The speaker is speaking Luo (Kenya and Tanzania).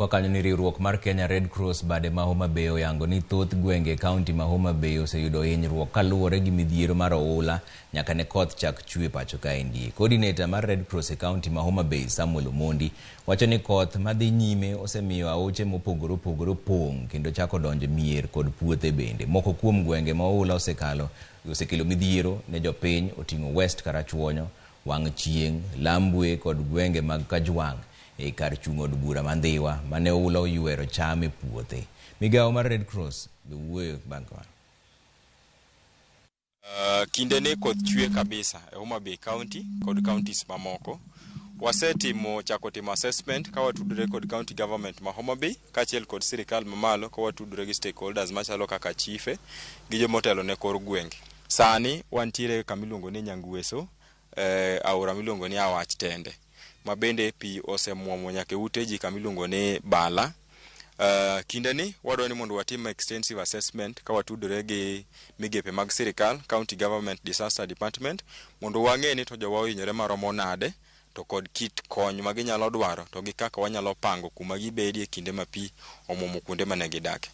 Wakanyo ni riwruok mar Kenya Red Cross bade ma Homa Bay oyango ni thoth gwenge kaunti ma Homa Bay oseyudo hinyruok kaluwore gi midhiero mar oula nyaka ne koth chak chue pacho kaendi. Coordinator mar Red Cross e kaunti ma Homa Bay Samuel Omondi wacho ni koth madhi nyime osemiyo aoche mopogore opogore pong' kendo chako donjo mier kod puothe bende. Moko kuom gwenge ma oula osekelo midhiero ne jopiny oting'o West Karachuonyo, Wang' Chieng', Lambwe kod gwenge mag Kajwang' e kar chung' od bura Mandhiwa mane oula oywero cham e puothe. Migawo mar Red Cross be wuoyo bang'e. Kinde ne koth chue kabisa e Homa Bay County kod counties mamoko. Chako timo assessment ka watudore kod county government ma Homa Bay kaachiel kod sirikal mamalo ka watudore gi stakeholders machalo kaka chife gi jomotelo ne kor gwenge. Sani wantiere kamiluongo ni Nyangweso, aora miluongo ni Awach Tende, ma bende pi osemuomo nyaka ute ji kamiluongo ni Bala. Kinde ni wadwa ni mondo watim extensive assessment ka watudore gi migepe mag sirikal, county government disaster department, mondo wang'e ni to jowa ohinyore maromo nade to kod kit kony ma ginyalo dwaro to gi kaka wanyalo pango kuma gibedie kinde ma pi omuomo kuonde ma ne gidake.